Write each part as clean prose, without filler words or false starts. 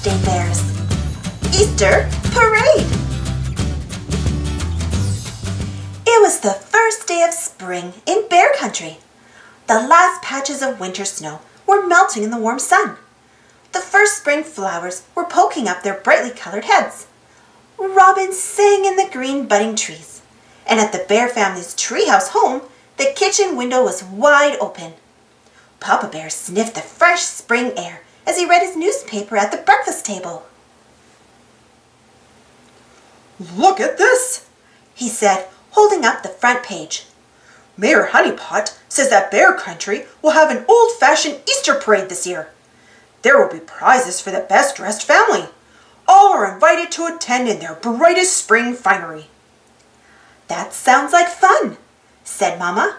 Berenstain Bears. Easter Parade! It was the first day of spring in Bear Country. The last patches of winter snow were melting in the warm sun. The first spring flowers were poking up their brightly colored heads. Robins sang in the green budding trees, and at the Bear family's treehouse home, the kitchen window was wide open. Papa Bear sniffed the fresh spring air as he read his newspaper at the breakfast table. "Look at this," he said, holding up the front page. "Mayor Honeypot says that Bear Country will have an old-fashioned Easter parade this year. There will be prizes for the best-dressed family. All are invited to attend in their brightest spring finery." "That sounds like fun," said Mama.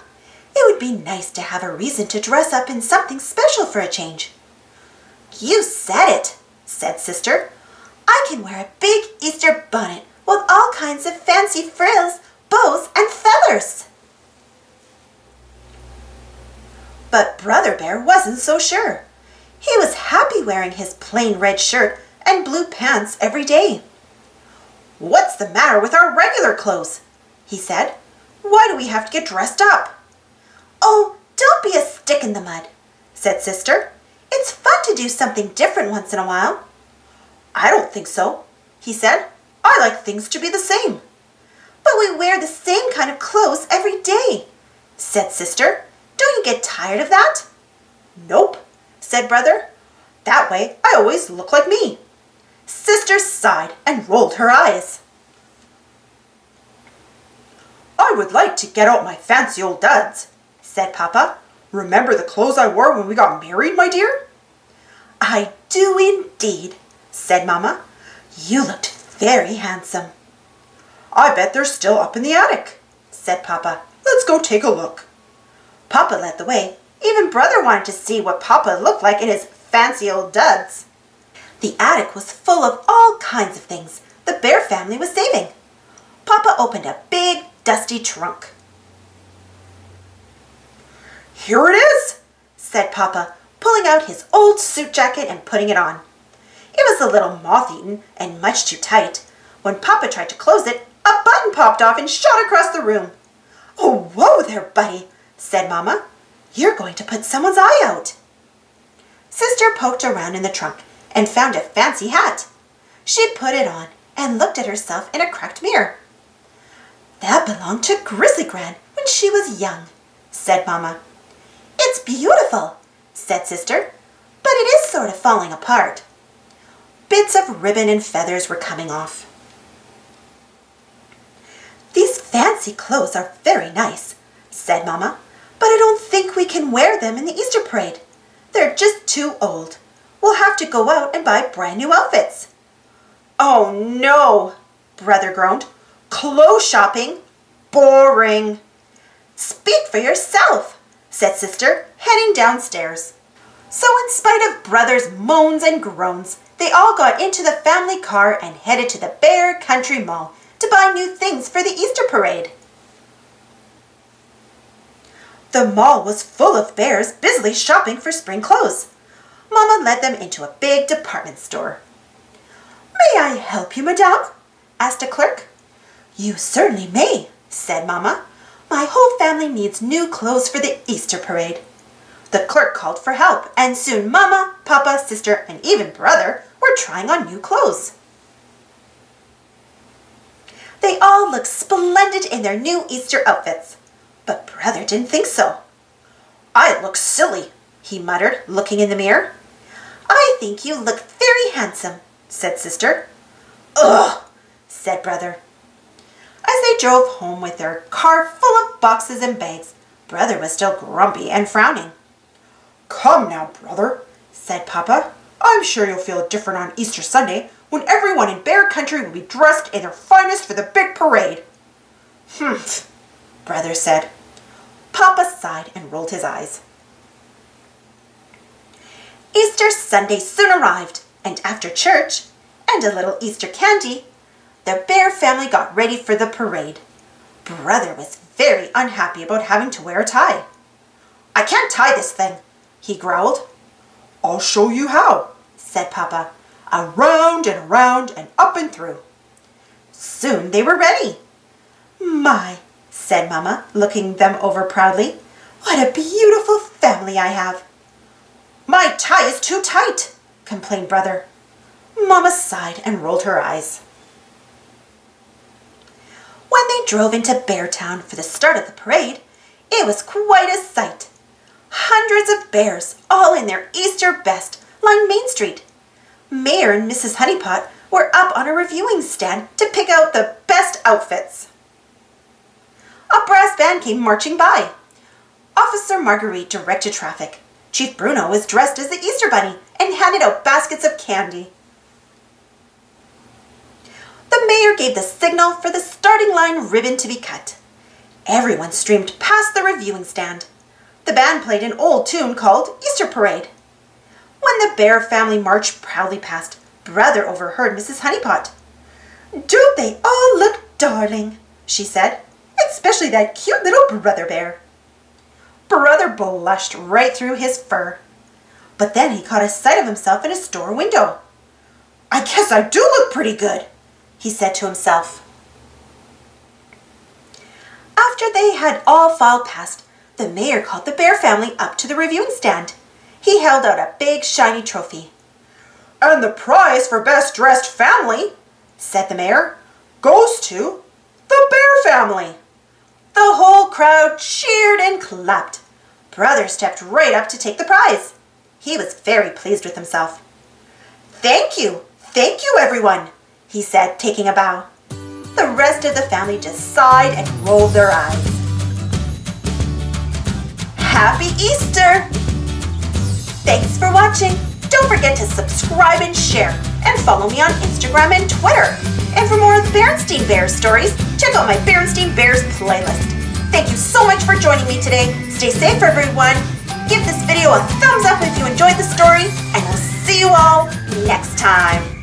"It would be nice to have a reason to dress up in something special for a change." "You said it," said Sister. "I can wear a big Easter bonnet with all kinds of fancy frills, bows, and feathers." But Brother Bear wasn't so sure. He was happy wearing his plain red shirt and blue pants every day. "What's the matter with our regular clothes?" he said. "Why do we have to get dressed up?" "Oh, don't be a stick in the mud," said Sister. "It's fun to do something different once in a while." "I don't think so," he said. "I like things to be the same." "But we wear the same kind of clothes every day," said Sister. "Don't you get tired of that?" "Nope," said Brother. "That way I always look like me." Sister sighed and rolled her eyes. "I would like to get out my fancy old duds," said Papa. "Remember the clothes I wore when we got married, my dear?" "I do indeed," said Mama. "You looked very handsome." "I bet they're still up in the attic," said Papa. "Let's go take a look." Papa led the way. Even Brother wanted to see what Papa looked like in his fancy old duds. The attic was full of all kinds of things the Bear family was saving. Papa opened a big, dusty trunk. "Here it is," said Papa, pulling out his old suit jacket and putting it on. It was a little moth-eaten and much too tight. When Papa tried to close it, a button popped off and shot across the room. "Oh, whoa there, buddy," said Mama. "You're going to put someone's eye out." Sister poked around in the trunk and found a fancy hat. She put it on and looked at herself in a cracked mirror. "That belonged to Grizzly Gran when she was young," said Mama. "It's beautiful," said Sister, "but it is sort of falling apart." Bits of ribbon and feathers were coming off. "These fancy clothes are very nice," said Mama, "but I don't think we can wear them in the Easter parade. They're just too old. We'll have to go out and buy brand new outfits." "Oh no," Brother groaned. "Clothes shopping? Boring." "Speak for yourself," said Sister, heading downstairs. So in spite of Brother's moans and groans, they all got into the family car and headed to the Bear Country Mall to buy new things for the Easter parade. The mall was full of bears busily shopping for spring clothes. Mama led them into a big department store. "May I help you, Madame?" asked a clerk. "You certainly may," said Mama. "My whole family needs new clothes for the Easter parade." The clerk called for help, and soon Mama, Papa, Sister, and even Brother were trying on new clothes. They all looked splendid in their new Easter outfits, but Brother didn't think so. "I look silly," he muttered, looking in the mirror. "I think you look very handsome," said Sister. "Ugh," said Brother. As they drove home with their car full of boxes and bags, Brother was still grumpy and frowning. "Come now, Brother," said Papa. "I'm sure you'll feel different on Easter Sunday when everyone in Bear Country will be dressed in their finest for the big parade." "Humph," Brother said. Papa sighed and rolled his eyes. Easter Sunday soon arrived, and after church and a little Easter candy, the Bear family got ready for the parade. Brother was very unhappy about having to wear a tie. "I can't tie this thing," he growled. "I'll show you how," said Papa. around and up and through. Soon they were ready. My, said Mama, looking them over proudly. What a beautiful family I have. My tie is too tight, complained Brother. Mama sighed and rolled her eyes. When they drove into Beartown for the start of the parade, it was quite a sight. Hundreds of bears, all in their Easter best, lined Main Street. Mayor and Mrs. Honeypot were up on a reviewing stand to pick out the best outfits. A brass band came marching by. Officer Marguerite directed traffic. Chief Bruno was dressed as the Easter Bunny and handed out baskets of candy. The mayor gave the signal for the starting line ribbon to be cut. Everyone streamed past the reviewing stand. The band played an old tune called Easter Parade. When the Bear family marched proudly past, Brother overheard Mrs. Honeypot. "Don't they all look darling?" she said. "Especially that cute little Brother Bear." Brother blushed right through his fur. But then he caught a sight of himself in a store window. "I guess I do look pretty good," he said to himself. After they had all filed past, the mayor called the Bear family up to the reviewing stand. He held out a big shiny trophy. "And the prize for best dressed family," said the mayor, "goes to the Bear family." The whole crowd cheered and clapped. Brother stepped right up to take the prize. He was very pleased with himself. Thank you, everyone," he said, taking a bow. The rest of the family just sighed and rolled their eyes. Happy Easter! Thanks for watching. Don't forget to subscribe and share, and follow me on Instagram and Twitter. And for more Berenstain Bears stories, check out my Berenstain Bears playlist. Thank you so much for joining me today. Stay safe, everyone. Give this video a thumbs up if you enjoyed the story, and I'll see you all next time.